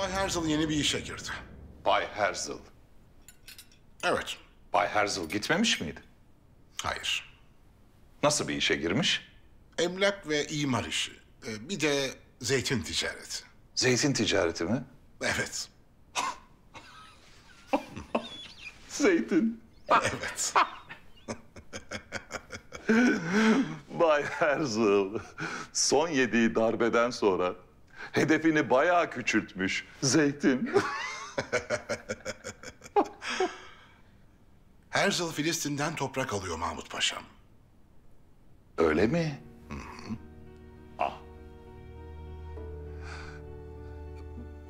Bay Herzl yeni bir işe girdi. Bay Herzl. Evet. Bay Herzl gitmemiş miydi? Hayır. Nasıl bir işe girmiş? Emlak ve imar işi. Bir de zeytin ticareti. Zeytin ticareti mi? Evet. Zeytin. Evet. Bay Herzl son yediği darbeden sonra hedefini bayağı küçültmüş. Zeytin. Herzl Filistin'den toprak alıyor Mahmut Paşam. Öyle mi? Ah.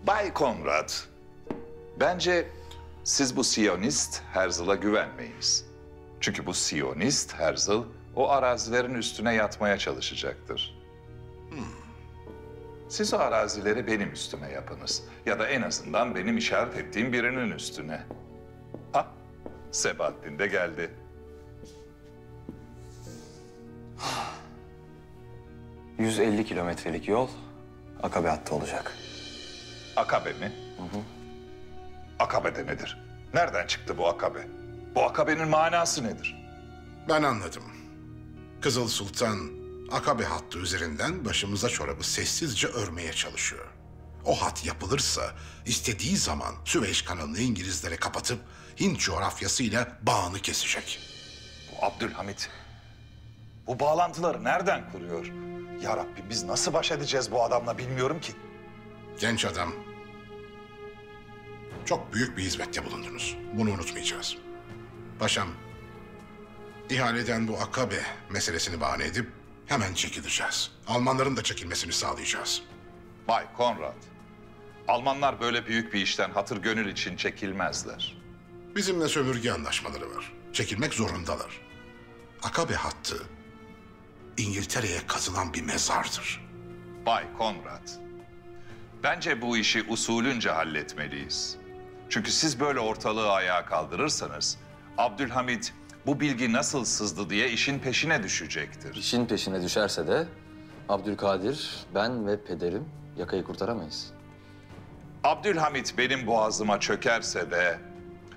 Bay Konrad, bence siz bu Siyonist Herzl'a güvenmeyiniz. Çünkü bu Siyonist Herzl o arazilerin üstüne yatmaya çalışacaktır. Siz o arazileri benim üstüme yapınız. Ya da en azından benim işaret ettiğim birinin üstüne. Ha, Sebahattin de geldi. 150 kilometrelik yol Akabe hattı olacak. Akabe mi? Akabe de nedir? Nereden çıktı bu akabe? Bu akabenin manası nedir? Ben anladım. Kızıl Sultan Akabe hattı üzerinden başımıza çorabı sessizce örmeye çalışıyor. O hat yapılırsa istediği zaman Süveyş kanalını İngilizlere kapatıp Hint coğrafyasıyla bağını kesecek. Bu Abdülhamit bu bağlantıları nereden kuruyor? Ya Rabbi biz nasıl baş edeceğiz bu adamla bilmiyorum ki. Genç adam, çok büyük bir hizmette bulundunuz. Bunu unutmayacağız. Paşam, ihaleden bu Akabe meselesini bahane edip hemen çekileceğiz. Almanların da çekilmesini sağlayacağız. Bay Konrad, Almanlar böyle büyük bir işten hatır gönül için çekilmezler. Bizimle sömürge anlaşmaları var. Çekilmek zorundalar. Akabe hattı İngiltere'ye kazılan bir mezardır. Bay Konrad, bence bu işi usulünce halletmeliyiz. Çünkü siz böyle ortalığı ayağa kaldırırsanız Abdülhamit bu bilgi nasıl sızdı diye işin peşine düşecektir. İşin peşine düşerse de Abdülkadir, ben ve pederim yakayı kurtaramayız. Abdülhamit benim boğazıma çökerse de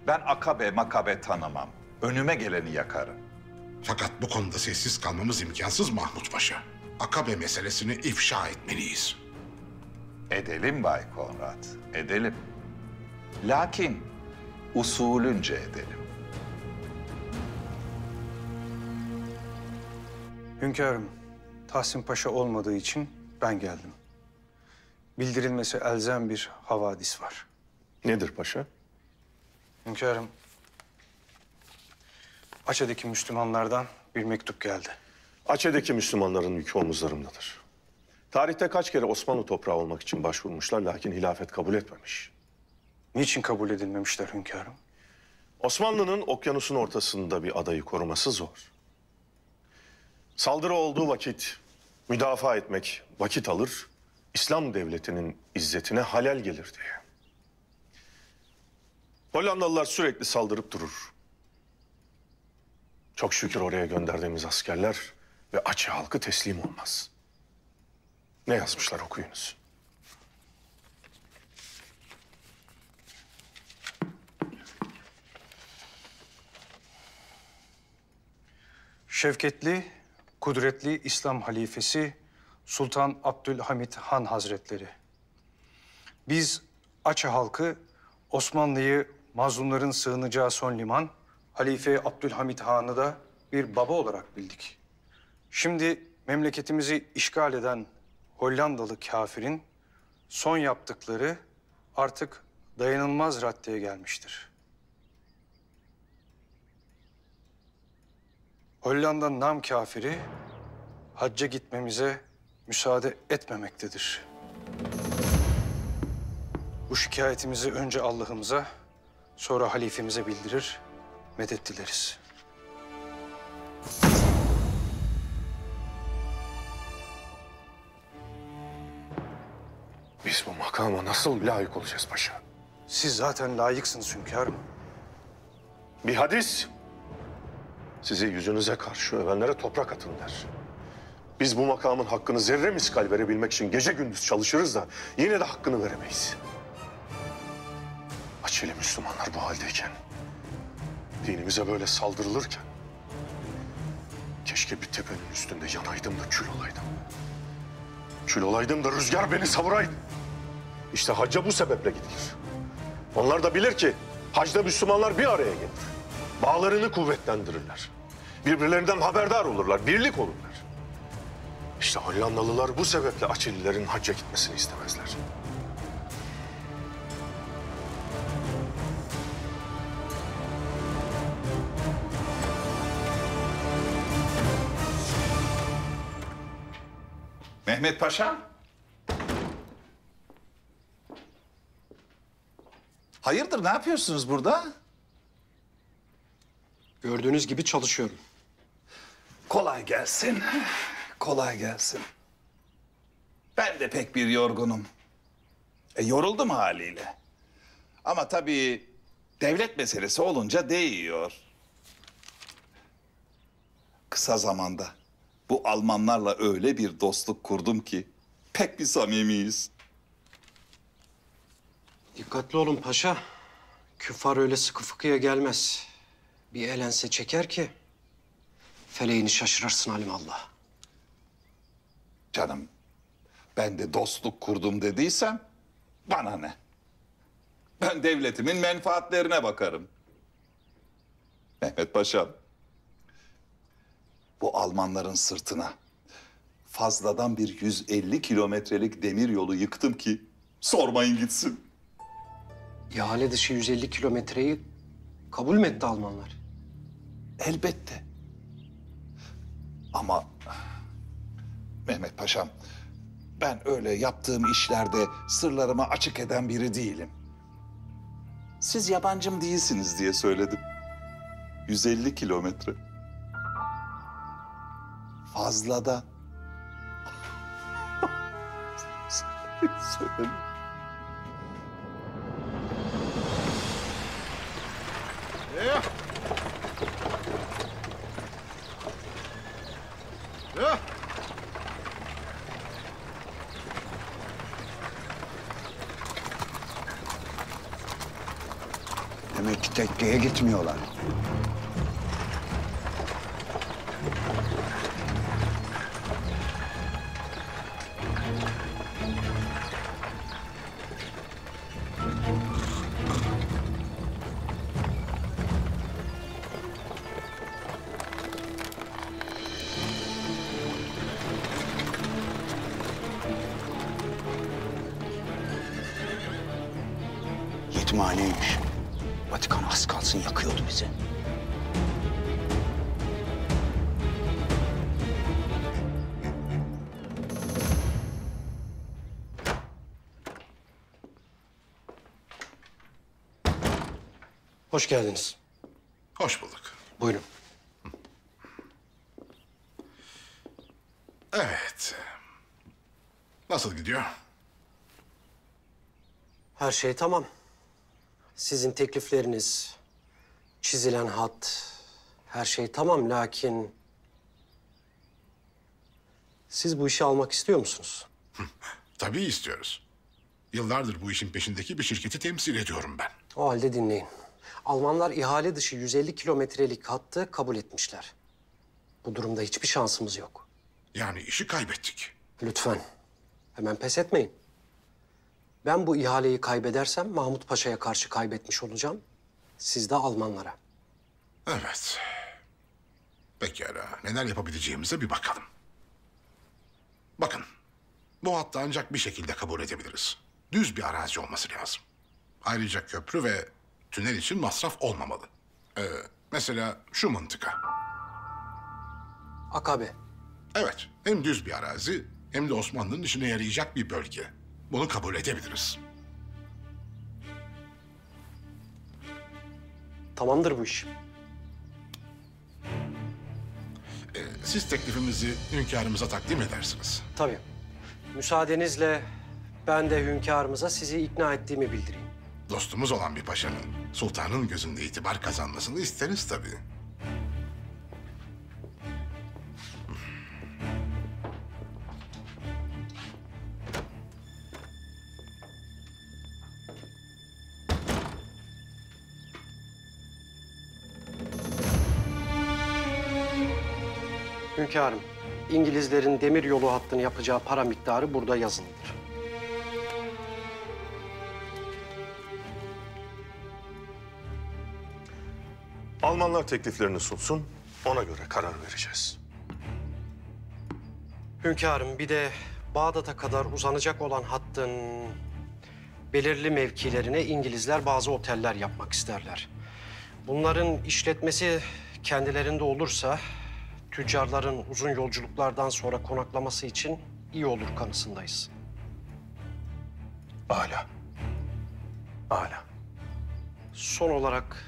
ben akabe makabe tanımam. Önüme geleni yakarım. Fakat bu konuda sessiz kalmamız imkansız Mahmut Paşa. Akabe meselesini ifşa etmeliyiz. Edelim Bay Konrad, edelim. Lakin usulünce edelim. Hünkârım, Tahsin Paşa olmadığı için ben geldim. Bildirilmesi elzem bir havadis var. Nedir paşa? Hünkârım, Açe'deki Müslümanlardan bir mektup geldi. Açe'deki Müslümanların yükü omuzlarındadır. Tarihte kaç kere Osmanlı toprağı olmak için başvurmuşlar lakin hilafet kabul etmemiş. Niçin kabul edilmemişler hünkârım? Osmanlı'nın okyanusun ortasında bir adayı koruması zor. Saldırı olduğu vakit müdafaa etmek vakit alır, İslam devletinin izzetine halel gelir diye. Hollandalılar sürekli saldırıp durur. Çok şükür oraya gönderdiğimiz askerler ve Açı halkı teslim olmaz. Ne yazmışlar okuyunuz. Şevketli, kudretli İslam halifesi Sultan Abdülhamit Han Hazretleri. Biz Açı halkı Osmanlı'yı mazlumların sığınacağı son liman, Halife Abdülhamit Han'ı da bir baba olarak bildik. Şimdi memleketimizi işgal eden Hollandalı kafirin son yaptıkları artık dayanılmaz raddeye gelmiştir. Hollanda nam kafiri hacca gitmemize müsaade etmemektedir. Bu şikayetimizi önce Allah'ımıza, sonra halifemize bildirir, medet dileriz. Biz bu makama nasıl layık olacağız paşa? Siz zaten layıksınız hünkârım. Bir hadis. Sizi yüzünüze karşı övenlere toprak atın der. Biz bu makamın hakkını zerre miskal verebilmek için gece gündüz çalışırız da yine de hakkını veremeyiz. Bahçeli Müslümanlar bu haldeyken, dinimize böyle saldırılırken, keşke bir tepenin üstünde yanaydım da kül olaydım. Kül olaydım da rüzgar beni savuraydı. İşte hacca bu sebeple gidilir. Onlar da bilir ki hacda Müslümanlar bir araya gelir. Bağlarını kuvvetlendirirler. Birbirlerinden haberdar olurlar, birlik olurlar. İşte Hollandalılar bu sebeple Açililerin hacca gitmesini istemezler. Mehmet Paşa. Hayırdır, ne yapıyorsunuz burada? Gördüğünüz gibi çalışıyorum. Kolay gelsin. Kolay gelsin. Ben de pek bir yorgunum. Yoruldum haliyle. Ama tabii devlet meselesi olunca değiyor. Kısa zamanda bu Almanlarla öyle bir dostluk kurdum ki pek bir samimiyiz. Dikkatli olun paşa. Küffar öyle sıkı fıkıya gelmez. Bir elense çeker ki feleğini şaşırırsın alimallah. Canım, ben de dostluk kurdum dediysem bana ne? Ben devletimin menfaatlerine bakarım. Mehmet Paşam, bu Almanların sırtına fazladan bir 150 kilometrelik demir yolu yıktım ki sormayın gitsin. İhale dışı 150 kilometreyi kabul mü etti Almanlar? Elbette. Ama Mehmet Paşam, ben öyle yaptığım işlerde sırlarımı açık eden biri değilim. Siz yabancım değilsiniz diye söyledim. 150 kilometre. Fazladan. Söyledim. Demek ki tekkeye gitmiyorlar. Yetimhaneymiş. Vatikan az kalsın yakıyordu bizi. Hoş geldiniz. Hoş bulduk. Buyurun. Evet. Nasıl gidiyor? Her şey tamam. Sizin teklifleriniz, çizilen hat, her şey tamam lakin... Siz bu işi almak istiyor musunuz? Tabii istiyoruz. Yıllardır bu işin peşindeki bir şirketi temsil ediyorum ben. O halde dinleyin. Almanlar ihale dışı 150 kilometrelik hattı kabul etmişler. Bu durumda hiçbir şansımız yok. Yani işi kaybettik. Lütfen. Hemen pes etmeyin. Ben bu ihaleyi kaybedersem Mahmut Paşa'ya karşı kaybetmiş olacağım. Siz de Almanlara. Evet. Pekala. Neler yapabileceğimize bir bakalım. Bakın. Bu hattı ancak bir şekilde kabul edebiliriz. Düz bir arazi olması lazım. Ayrıca köprü ve tünel için masraf olmamalı. Mesela şu mıntıka. Akabe. Evet. Hem düz bir arazi hem de Osmanlı'nın işine yarayacak bir bölge. Bunu kabul edebiliriz. Tamamdır bu iş. Siz teklifimizi hünkârımıza takdim edersiniz. Tabii. Müsaadenizle ben de hünkârımıza sizi ikna ettiğimi bildireyim. Dostumuz olan bir paşanın sultanın gözünde itibar kazanmasını isteriz tabii. Hünkârım, İngilizlerin demir yolu hattını yapacağı para miktarı burada yazılıdır. Almanlar tekliflerini sunsun, ona göre karar vereceğiz. Hünkârım, bir de Bağdat'a kadar uzanacak olan hattın belirli mevkilerine İngilizler bazı oteller yapmak isterler. Bunların işletmesi kendilerinde olursa tüccarların uzun yolculuklardan sonra konaklaması için iyi olur kanısındayız. Âlâ. Âlâ. Son olarak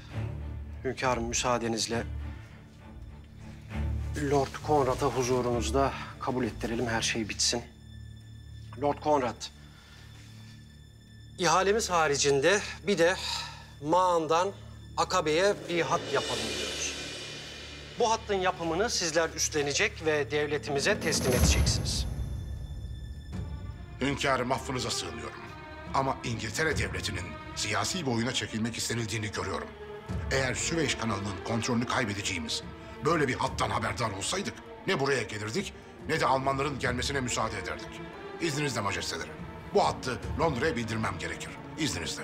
hünkârım müsaadenizle Lord Conrad'a huzurunuzda kabul ettirelim, her şey bitsin. Lord Conrad, ihalemiz haricinde bir de Mağan'dan Akabe'ye bir hat yapalım diyoruz. Bu hattın yapımını sizler üstlenecek ve devletimize teslim edeceksiniz. Hünkârım, affınıza sığınıyorum. Ama İngiltere devletinin siyasi bir oyuna çekilmek istenildiğini görüyorum. Eğer Süveyş kanalının kontrolünü kaybedeceğimiz böyle bir hattan haberdar olsaydık, ne buraya gelirdik ne de Almanların gelmesine müsaade ederdik. İzninizle majesteleri. Bu hattı Londra'ya bildirmem gerekir. İzninizle.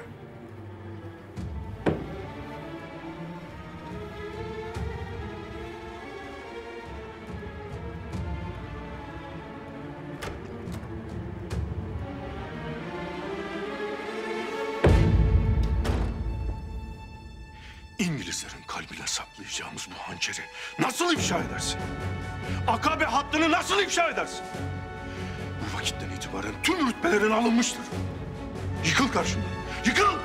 İngilizlerin kalbine saplayacağımız bu hançeri nasıl ifşa edersin? Akabe hattını nasıl ifşa edersin? Bu vakitten itibaren tüm rütbelerin alınmıştır. Yıkıl karşımdan, yıkıl!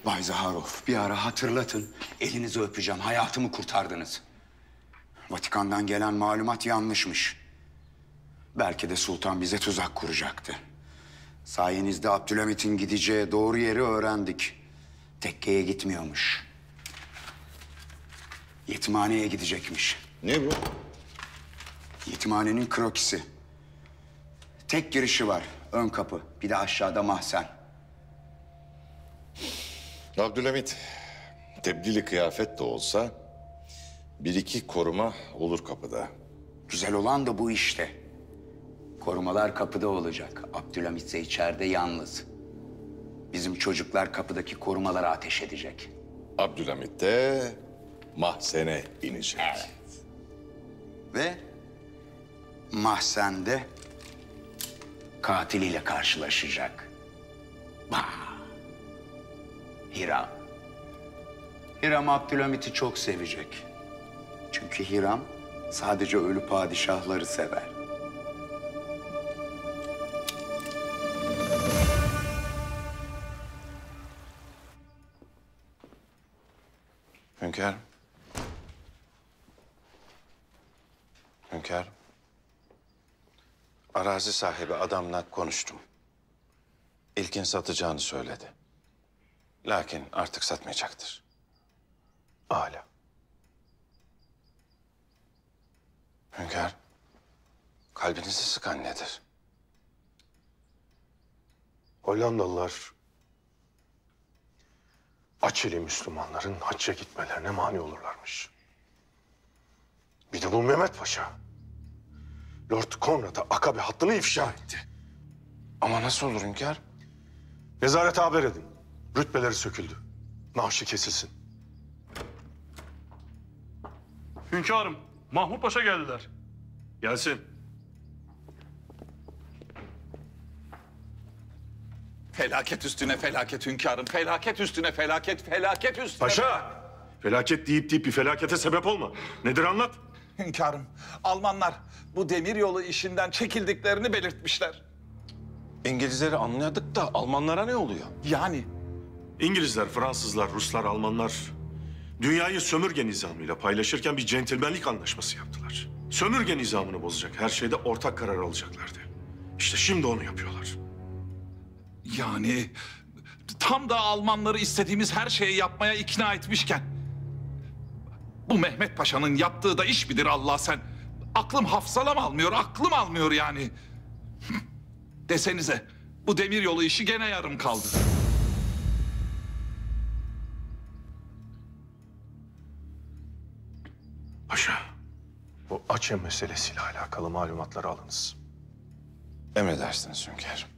Bay Zaharov, bir ara hatırlatın. Elinizi öpeceğim. Hayatımı kurtardınız. Vatikan'dan gelen malumat yanlışmış. Belki de sultan bize tuzak kuracaktı. Sayenizde Abdülhamit'in gideceği doğru yeri öğrendik. Tekkeye gitmiyormuş. Yetimhaneye gidecekmiş. Ne bu? Yetimhanenin krokisi. Tek girişi var. Ön kapı. Bir de aşağıda mahzen. Abdülhamit tebdili kıyafet de olsa bir iki koruma olur kapıda. Güzel olan da bu işte. Korumalar kapıda olacak. Abdülhamit ise içeride yalnız. Bizim çocuklar kapıdaki korumalara ateş edecek. Abdülhamit de mahzene inecek. Evet. Ve mahzende katiliyle karşılaşacak. Bah! Hiram. Hiram Abdülhamit'i çok sevecek. Çünkü Hiram sadece ölü padişahları sever. Hünkârım. Hünkârım. Arazi sahibi adamla konuştum. İlkin satacağını söyledi. Lakin artık satmayacaktır. Âlâ. Hünkâr, kalbinizi sıkan nedir? Hollandalılar Açili Müslümanların hacca gitmelerine mani olurlarmış. Bir de bu Mehmet Paşa Lord Conrad'a Akabe hattını ifşa etti. Ama nasıl olur hünkâr? Nezarete haber edin. Rütbeleri söküldü. Naaşı kesilsin. Hünkârım, Mahmut Paşa geldiler. Gelsin. Felaket üstüne felaket hünkârım. Felaket üstüne felaket, felaket üstüne... Paşa! Felaket deyip bir felakete sebep olma. Nedir anlat. Hünkârım, Almanlar bu demiryolu işinden çekildiklerini belirtmişler. İngilizleri anladık da Almanlara ne oluyor? Yani İngilizler, Fransızlar, Ruslar, Almanlar dünyayı sömürge nizamıyla paylaşırken bir centilmenlik anlaşması yaptılar. Sömürge nizamını bozacak her şeyde ortak karar alacaklardı. İşte şimdi onu yapıyorlar. Yani tam da Almanları istediğimiz her şeyi yapmaya ikna etmişken... Bu Mehmet Paşa'nın yaptığı da iş midir Allah sen? Aklım hafsalam almıyor, aklım almıyor yani. Desenize, bu demiryolu işi gene yarım kaldı. Paşa, bu Aceh meselesiyle alakalı malumatları alınız. Emredersiniz hünkârım.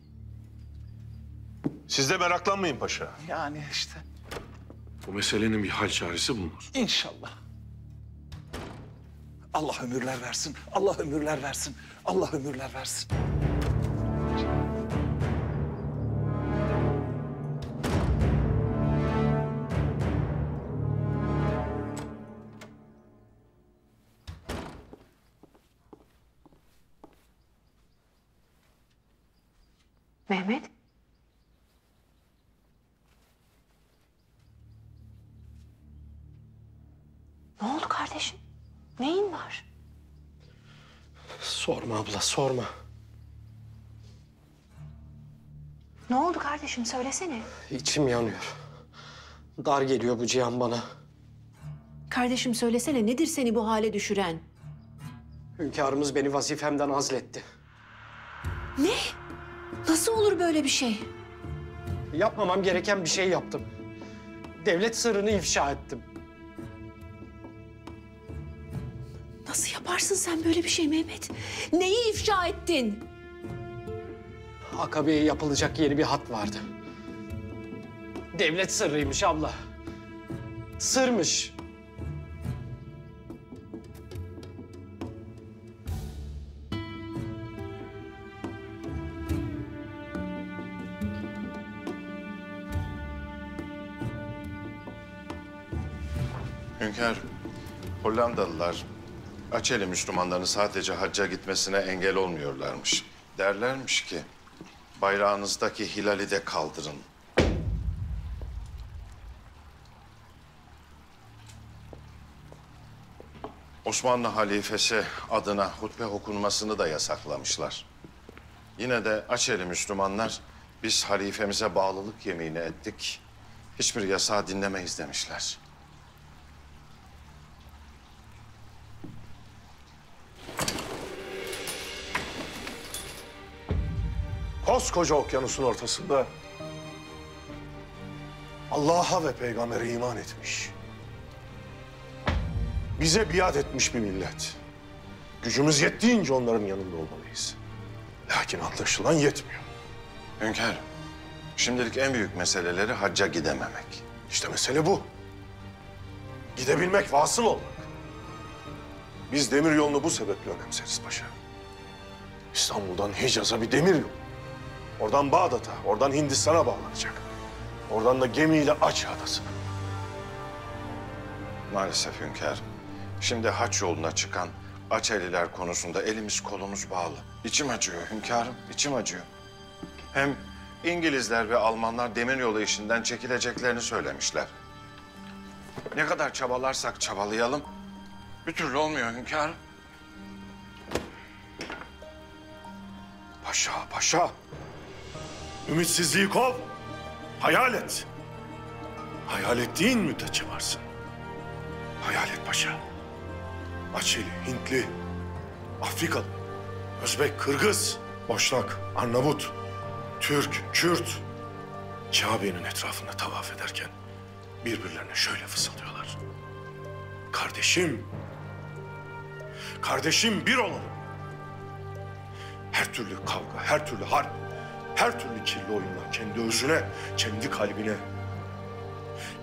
Siz de meraklanmayın paşa. Yani işte. Bu meselenin bir hal çaresi bulunur. İnşallah. Allah ömürler versin, Allah ömürler versin, Allah ömürler versin. Mehmet? Ne oldu kardeşim? Neyin var? Sorma abla, sorma. Ne oldu kardeşim? Söylesene. İçim yanıyor. Dar geliyor bu Cihan bana. Kardeşim söylesene. Nedir seni bu hale düşüren? Hünkârımız beni vazifemden azletti. Ne? Nasıl olur böyle bir şey? Yapmamam gereken bir şey yaptım. Devlet sırrını ifşa ettim. Nasıl yaparsın sen böyle bir şey Mehmet? Neyi ifşa ettin? Akabe'ye yapılacak yeni bir hat vardı. Devlet sırrıymış abla. Sırmış. Hünkârım, Hollandalılar Açeli Müslümanların sadece hacca gitmesine engel olmuyorlarmış. Derlermiş ki bayrağınızdaki hilali de kaldırın. Osmanlı halifesi adına hutbe okunmasını da yasaklamışlar. Yine de Açeli Müslümanlar biz halifemize bağlılık yemini ettik. Hiçbir yasağı dinlemeyiz demişler. Koskoca okyanusun ortasında Allah'a ve peygambere iman etmiş, bize biat etmiş bir millet. Gücümüz yettiğince onların yanında olmalıyız. Lakin anlaşılan yetmiyor. Hünkârım, şimdilik en büyük meseleleri hacca gidememek. İşte mesele bu. Gidebilmek, vasıl olmak. Biz demir yolunu bu sebeple önemseriz paşa. İstanbul'dan Hicaz'a bir demir yolu. Oradan Bağdat'a, oradan Hindistan'a bağlanacak. Oradan da gemiyle Aceh Adası'na. Maalesef hünkârım. Şimdi haç yoluna çıkan Açeliler konusunda elimiz kolumuz bağlı. İçim acıyor hünkârım, içim acıyor. Hem İngilizler ve Almanlar demiryolu işinden çekileceklerini söylemişler. Ne kadar çabalarsak çabalayalım, bir türlü olmuyor hünkârım. Paşa, paşa. Ümitsizliği kov. Hayal et. Hayal ettiğin müddetçe varsın. Hayal et paşa. Açeli, Hintli, Afrikalı, Özbek, Kırgız, Boşnak, Arnavut, Türk, Kürt, Kabe'nin etrafında tavaf ederken birbirlerine şöyle fısıldıyorlar. Kardeşim, kardeşim bir olalım. Her türlü kavga, her türlü harp, her türlü kirli oyunlar kendi özüne, kendi kalbine,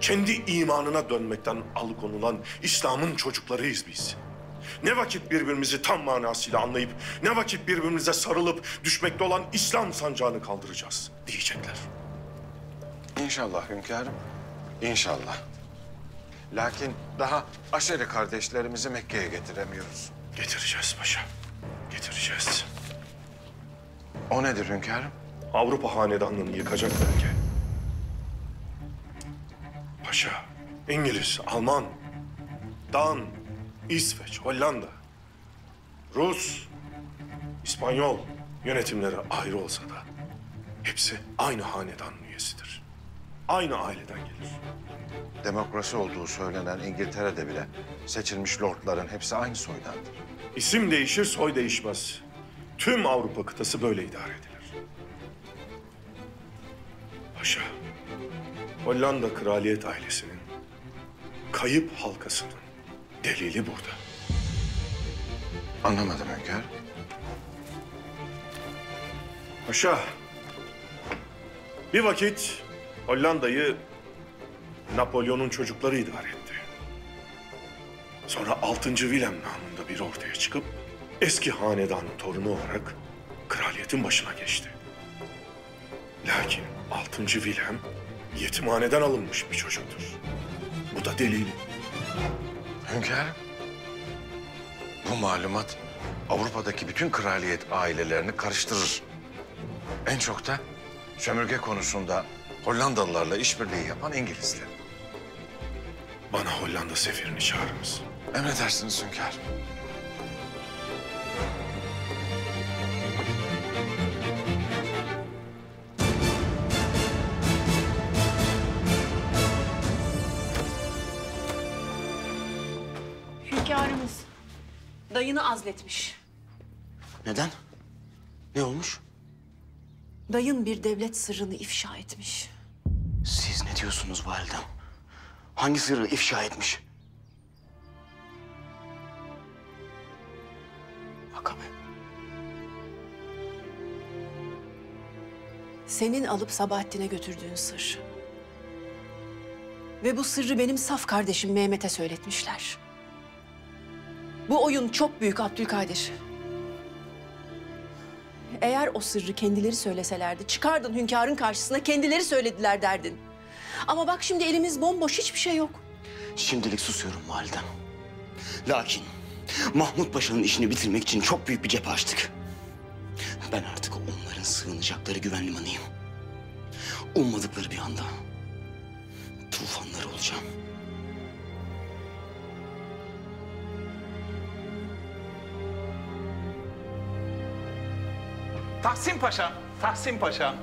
kendi imanına dönmekten alıkonulan İslam'ın çocuklarıyız biz. Ne vakit birbirimizi tam manasıyla anlayıp, ne vakit birbirimize sarılıp düşmekte olan İslam sancağını kaldıracağız diyecekler. İnşallah hünkârım, inşallah. Lakin daha Aşeri kardeşlerimizi Mekke'ye getiremiyoruz. Getireceğiz paşa, getireceğiz. O nedir hünkârım? Avrupa hanedanlığını yıkacak belki. Paşa, İngiliz, Alman, Dan, İsveç, Hollanda, Rus, İspanyol yönetimleri ayrı olsa da Hepsi aynı hanedanın üyesidir. Aynı aileden gelir. Demokrasi olduğu söylenen İngiltere'de bile seçilmiş lordların hepsi aynı soydandır. İsim değişir, soy değişmez. Tüm Avrupa kıtası böyle idare edilir. Paşa, Hollanda kraliyet ailesinin kayıp halkasının delili burada. Anlamadım hünkâr. Paşa, bir vakit Hollanda'yı Napolyon'un çocukları idare etti. Sonra 6. Wilhelm namında biri ortaya çıkıp eski hanedanın torunu olarak kraliyetin başına geçti. Lakin 6. Wilhelm yetimhaneden alınmış bir çocuktur. Bu da delili. Hünkârım, bu malumat Avrupa'daki bütün kraliyet ailelerini karıştırır. En çok da sömürge konusunda Hollandalılarla işbirliği yapan İngilizler. Bana Hollanda sefirini çağırınız. Emredersiniz hünkâr. Hünkârımız dayını azletmiş. Neden? Ne olmuş? Dayın bir devlet sırrını ifşa etmiş. Siz ne diyorsunuz validem? Hangi sırrı ifşa etmiş? Akabe. Senin alıp Sabahattin'e götürdüğün sır. Ve bu sırrı benim saf kardeşim Mehmet'e söyletmişler. Bu oyun çok büyük Abdülkadir. Eğer o sırrı kendileri söyleselerdi, çıkardın hünkârın karşısına kendileri söylediler derdin. Ama bak şimdi elimiz bomboş, hiçbir şey yok. Şimdilik susuyorum validem. Lakin Mahmut Paşa'nın işini bitirmek için çok büyük bir cephe açtık. Ben artık onların sığınacakları güven limanıyım. Ummadıkları bir anda tufanlar olacağım. Tahsin Paşa, Tahsin Paşa.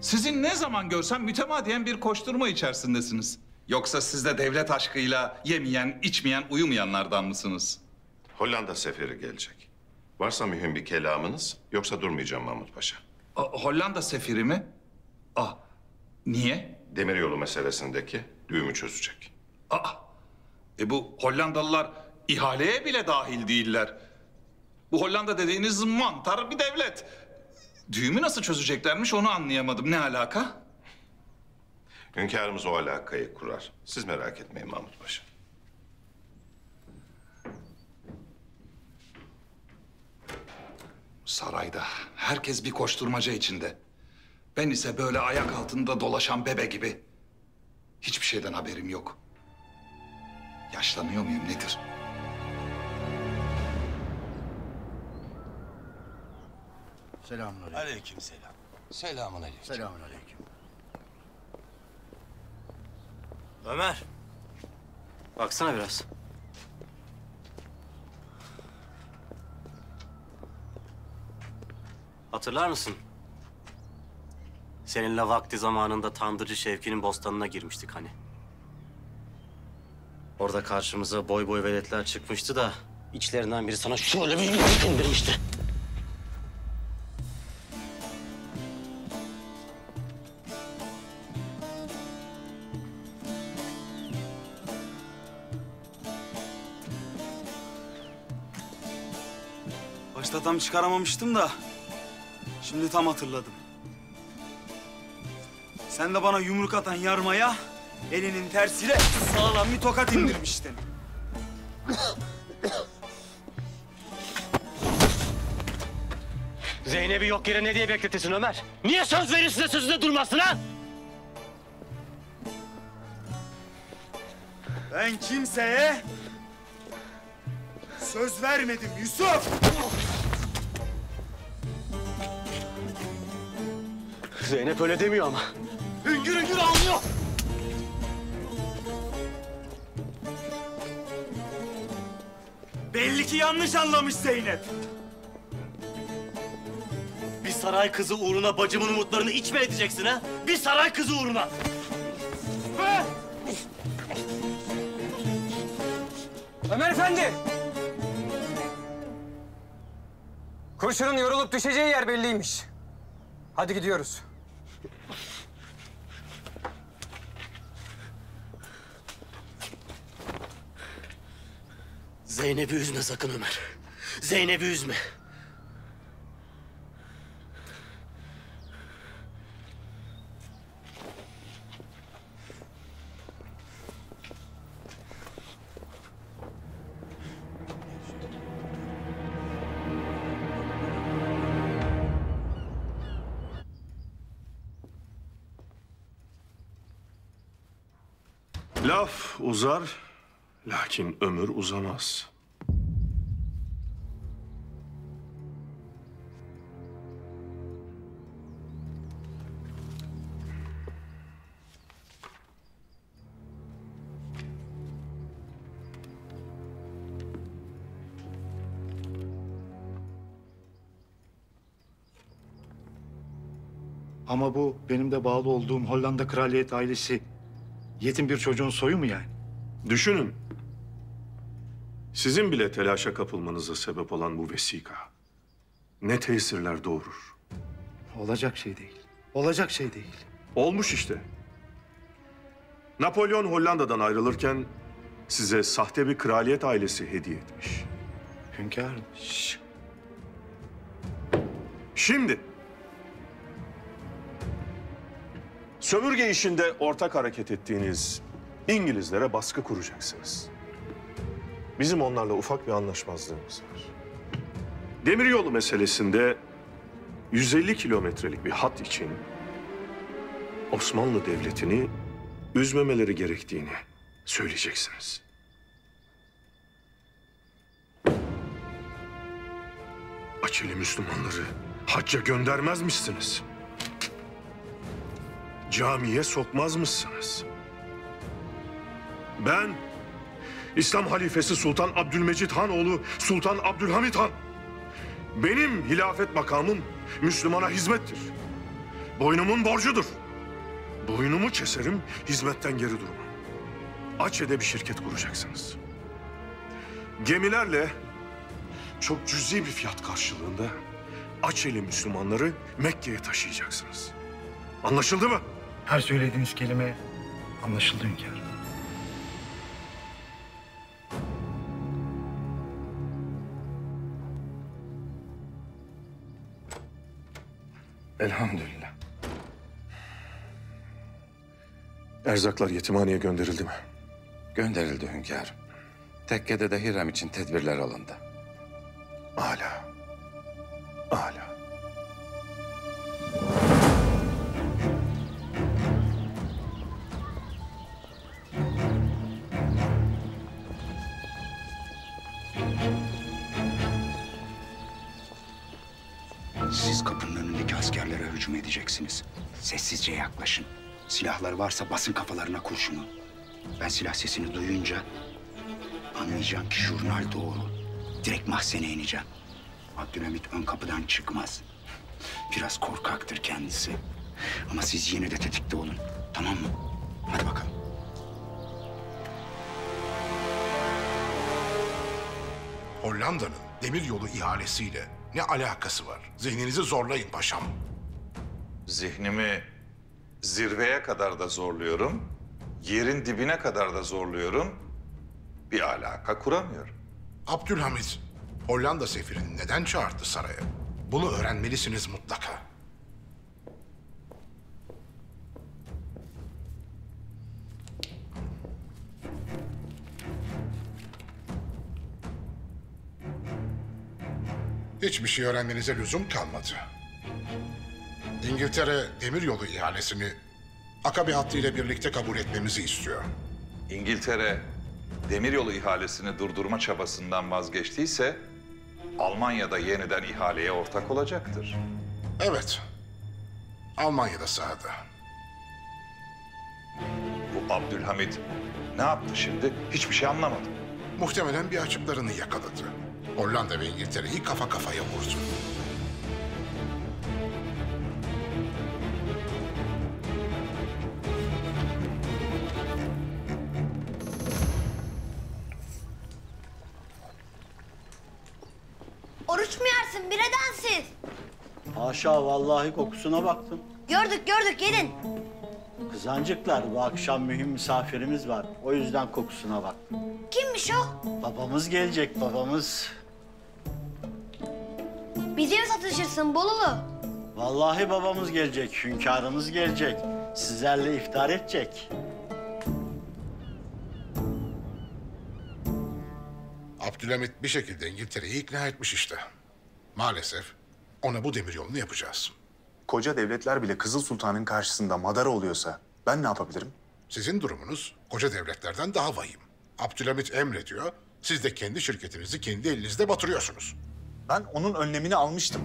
Sizin ne zaman görsem mütemadiyen bir koşturma içerisindesiniz. Yoksa siz de devlet aşkıyla yemeyen, içmeyen, uyumayanlardan mısınız? Hollanda seferi gelecek. Varsa mühim bir kelamınız, yoksa durmayacağım Mahmut Paşa. Hollanda sefiri mi? Niye? Demiryolu meselesindeki düğümü çözecek. Bu Hollandalılar ihaleye bile dahil değiller. Bu Hollanda dediğiniz mantar bir devlet. Düğümü nasıl çözeceklermiş onu anlayamadım. Ne alaka? Hünkârımız o alakayı kurar. Siz merak etmeyin Mahmut Paşa. Sarayda herkes bir koşturmaca içinde. Ben ise böyle ayak altında dolaşan bebe gibi. Hiçbir şeyden haberim yok. Yaşlanıyor muyum nedir? Selamünaleyküm. Aleykümselam. Selamünaleyküm. Selamünaleyküm. Ömer. Baksana biraz. Hatırlar mısın? Seninle vakti zamanında Tandırcı Şevki'nin bostanına girmiştik hani. Orada karşımıza boy boy veletler çıkmıştı da içlerinden biri sana şöyle bir yumruk indirmişti. Başta tam çıkaramamıştım da şimdi tam hatırladım. Sen de bana yumruk atan yarmaya elinin tersiyle sağlam bir tokat indirmiştin. Zeynep'i yok yere ne diye bekletirsin Ömer? Niye söz verirsin de sözünde durmazsın ha? Ben kimseye söz vermedim Yusuf. Zeynep öyle demiyor ama. Hüngür hüngür ağlıyor. Belli ki yanlış anlamış Zeynep. Biz saray kızı uğruna bacımın umutlarını iç mi edeceksin ha? Bir saray kızı uğruna! Ömer Efendi! Kurşunun yorulup düşeceği yer belliymiş. Hadi gidiyoruz. Zeynep'i üzme sakın Ömer. Zeynep'i üzme. Laf uzar, lakin ömür uzamaz. Ama bu benim de bağlı olduğum Hollanda kraliyet ailesi yetim bir çocuğun soyu mu yani? Düşünün. Sizin bile telaşa kapılmanıza sebep olan bu vesika ne tesirler doğurur? Olacak şey değil. Olacak şey değil. Olmuş işte. Napolyon Hollanda'dan ayrılırken size sahte bir kraliyet ailesi hediye etmiş. Hünkârım. Şimdi sömürge işinde ortak hareket ettiğiniz İngilizlere baskı kuracaksınız. Bizim onlarla ufak bir anlaşmazlığımız var. Demiryolu meselesinde 150 kilometrelik bir hat için Osmanlı Devleti'ni üzmemeleri gerektiğini söyleyeceksiniz. Açeli Müslümanları hacca göndermezmişsiniz. Camiye sokmazmışsınız. Ben İslam halifesi Sultan Abdülmecid Han oğlu Sultan Abdülhamit Han. Benim hilafet makamım Müslümana hizmettir. Boynumun borcudur. Boynumu keserim, hizmetten geri durmam. Aceh'de bir şirket kuracaksınız. Gemilerle çok cüzi bir fiyat karşılığında Aceh'li Müslümanları Mekke'ye taşıyacaksınız. Anlaşıldı mı? Her söylediğiniz kelime anlaşıldı hünkârım. Elhamdülillah. Erzaklar yetimhaneye gönderildi mi? Gönderildi hünkârım. Tekkede de Hürrem için tedbirler alındı. Âlâ. Âlâ. Siz kapının önündeki askerlere hücum edeceksiniz. Sessizce yaklaşın. Silahları varsa basın kafalarına kurşunu. Ben silah sesini duyunca anlayacağım ki jurnal doğru. Direkt mahzene ineceğim. Abdülhamit ön kapıdan çıkmaz. Biraz korkaktır kendisi. Ama siz yine de tetikte olun. Tamam mı? Hadi bakalım. Hollanda'nın demiryolu ihalesiyle ne alakası var? Zihninizi zorlayın paşam. Zihnimi zirveye kadar da zorluyorum, yerin dibine kadar da zorluyorum. Bir alaka kuramıyorum. Abdülhamit, Hollanda sefirini neden çağırdı saraya? Bunu öğrenmelisiniz mutlaka. Hiçbir şey öğrenmenize lüzum kalmadı. İngiltere demiryolu ihalesini Akabe hattıyla birlikte kabul etmemizi istiyor. İngiltere demiryolu ihalesini durdurma çabasından vazgeçtiyse Almanya'da yeniden ihaleye ortak olacaktır. Evet. Almanya'da sahada. Bu Abdülhamit ne yaptı şimdi? Hiçbir şey anlamadım. Muhtemelen bir açıklarını yakaladı. Hollanda ve İngiltere'yi kafa kafaya vurdu. bir edensiz. Haşa vallahi kokusuna baktım. Gördük yedin. Kızancıklar bu akşam mühim misafirimiz var. O yüzden kokusuna baktım. Kimmiş o? Babamız gelecek babamız. Bize mi satışırsın Bolulu? Vallahi babamız gelecek, hünkârımız gelecek. Sizlerle iftar edecek. Abdülhamit bir şekilde İngiltere'yi ikna etmiş işte. Maalesef ona bu demiryolunu yapacağız. Koca devletler bile Kızıl Sultan'ın karşısında madara oluyorsa ben ne yapabilirim? Sizin durumunuz koca devletlerden daha vahim. Abdülhamit emrediyor, siz de kendi şirketinizi kendi elinizde batırıyorsunuz. Ben onun önlemini almıştım.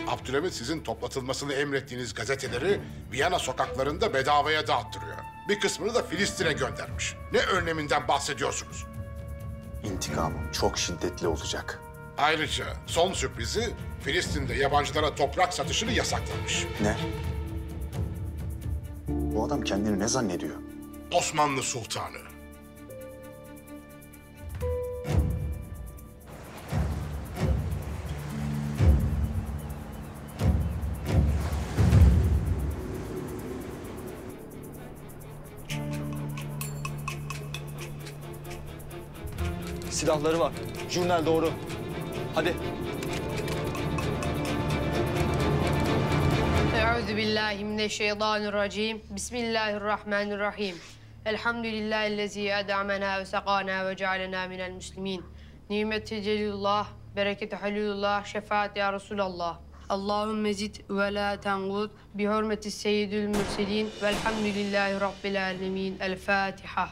Abdülhamit sizin toplatılmasını emrettiğiniz gazeteleri Viyana sokaklarında bedavaya dağıttırıyor. Bir kısmını da Filistin'e göndermiş. Ne önleminden bahsediyorsunuz? İntikamım çok şiddetli olacak. Ayrıca son sürprizi Filistin'de yabancılara toprak satışını yasaklamış. Ne? Bu adam kendini ne zannediyor? Osmanlı Sultanı. Silahları var. Jurnal doğru. Hadi. Euzubillahimineşşeytanirracim. Bismillahirrahmanirrahim. Elhamdülillahillezî ed'amena ve sekâna ve cealena minel müslimin. Nimeti celilullah, bereketi halilullah, şefaat ya Resulallah. Allahümme zid ve la tenqud bi hürmeti seyyidül mürselin velhamdülillahi rabbil alemin. El Fatiha.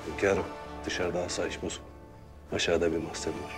Hünkârım, dışarıda asayiş bozuk. Aşağıda bir mahzen var.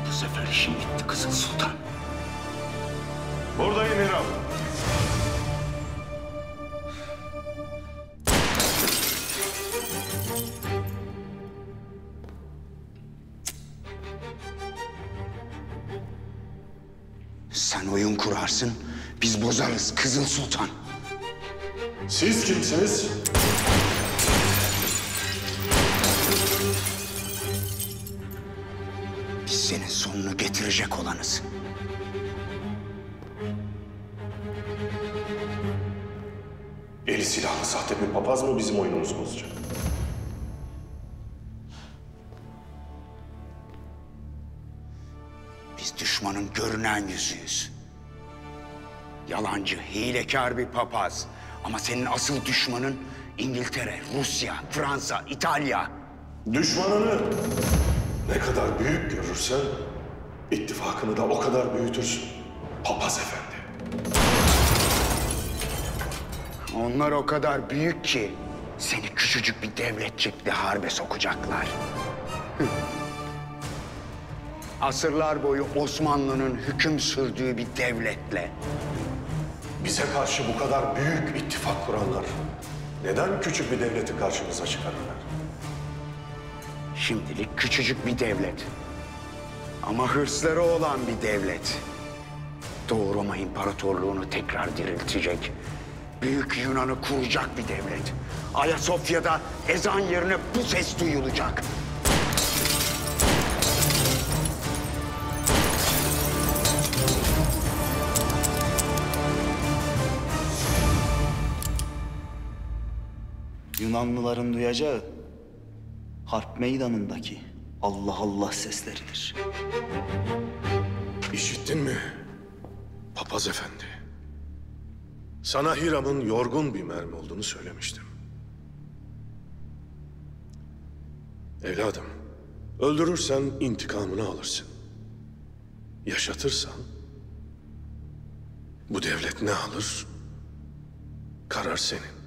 Bu sefer işim bitti Kızıl Sultan. Buradayım Hiram. Sen oyun kurarsın, biz bozarız Kızıl Sultan. Siz kimsiniz? Biz senin sonunu getirecek olanız. Eli silahlı sahte bir papaz mı bizim oyunumuzu bozacak? Biz düşmanın görünen yüzüyüz. Yalancı, hilekar bir papaz. Ama senin asıl düşmanın İngiltere, Rusya, Fransa, İtalya. Düşmanını ne kadar büyük görürsen ittifakını da o kadar büyütürsün. Papaz efendi. Onlar o kadar büyük ki seni küçücük bir devletçikle harbe sokacaklar. Asırlar boyu Osmanlı'nın hüküm sürdüğü bir devletle. Bize karşı bu kadar büyük ittifak kuranlar neden küçük bir devleti karşımıza çıkarırlar? Şimdilik küçücük bir devlet. Ama hırsları olan bir devlet. Doğu Roma İmparatorluğunu tekrar diriltecek. Büyük Yunan'ı kuracak bir devlet. Ayasofya'da ezan yerine bu ses duyulacak. Yunanlıların duyacağı harp meydanındaki Allah Allah sesleridir. İşittin mi papaz efendi? Sana Hiram'ın yorgun bir mermi olduğunu söylemiştim. Evladım, öldürürsen intikamını alırsın. yaşatırsan bu devlet ne alır? Karar senin.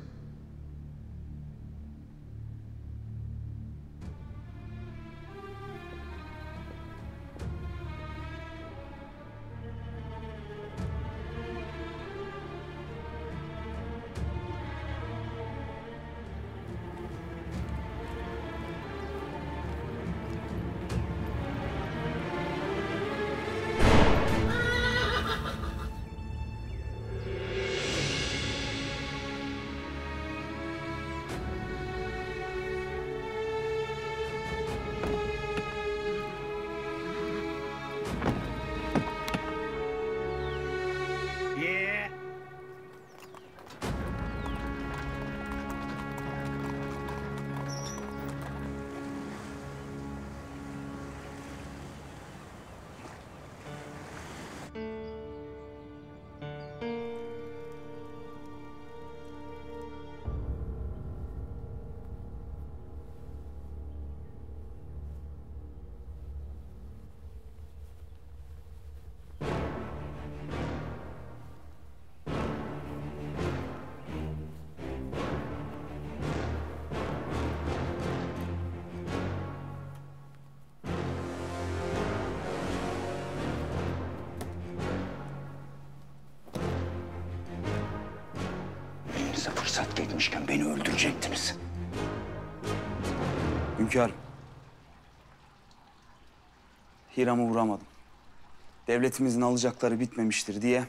Elinize fırsat gelmişken beni öldürecektiniz. Hünkârım. Hiram'ı vuramadım. Devletimizin alacakları bitmemiştir diye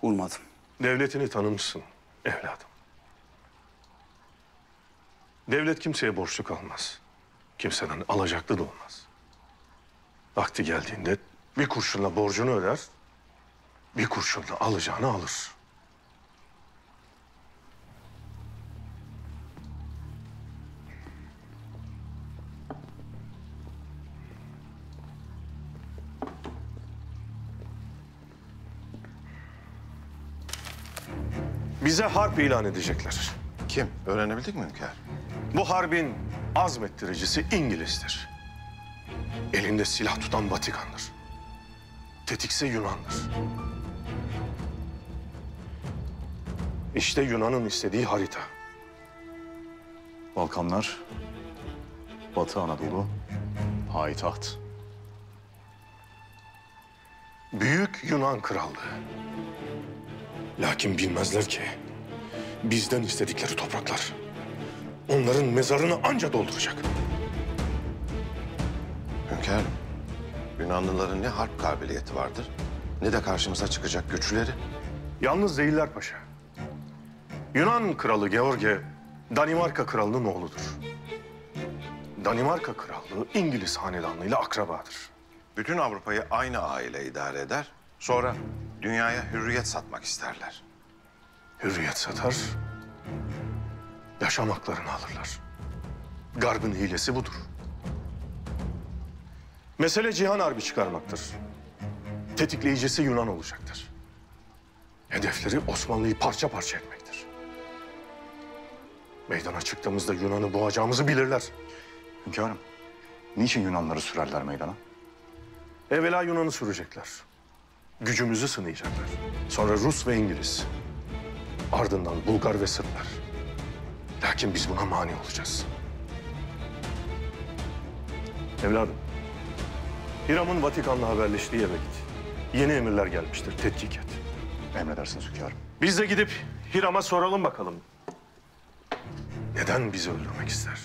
vurmadım. Devletini tanımışsın evladım. Devlet kimseye borçlu kalmaz. Kimseden alacaklı da olmaz. Vakti geldiğinde bir kurşunla borcunu öder, bir kurşunla alacağını alır. Bize harp ilan edecekler. Kim? Öğrenebildik mi hünkâr? Bu harbin azmettiricisi İngiliz'dir. Elinde silah tutan Vatikan'dır. Tetikse Yunan'dır. İşte Yunan'ın istediği harita. Balkanlar, Batı Anadolu, payitaht. Büyük Yunan Krallığı. Lakin bilmezler ki bizden istedikleri topraklar onların mezarını anca dolduracak. Hünkârım, Yunanlıların ne harp kabiliyeti vardır ne de karşımıza çıkacak güçleri. Yalnız değiller paşa. Yunan kralı George, Danimarka kralının oğludur. Danimarka krallığı İngiliz hanedanlığıyla akrabadır. Bütün Avrupa'yı aynı aile idare eder. Sonra dünyaya hürriyet satmak isterler. Hürriyet satar, yaşam haklarını alırlar. Garbın hilesi budur. Mesele cihan harbi çıkarmaktır. Tetikleyicisi Yunan olacaktır. Hedefleri Osmanlı'yı parça parça etmektir. Meydana çıktığımızda Yunan'ı boğacağımızı bilirler. Hünkârım, niçin Yunanları sürerler meydana? Evvela Yunan'ı sürecekler. Gücümüzü sınayacaklar. Sonra Rus ve İngiliz. Ardından Bulgar ve Sırplar. Lakin biz buna mani olacağız. Evladım, Hiram'ın Vatikan'la haberleştiği eve git. Yeni emirler gelmiştir, tetkik et. Emredersiniz hünkârım. Biz de gidip Hiram'a soralım bakalım. Neden bizi öldürmek ister?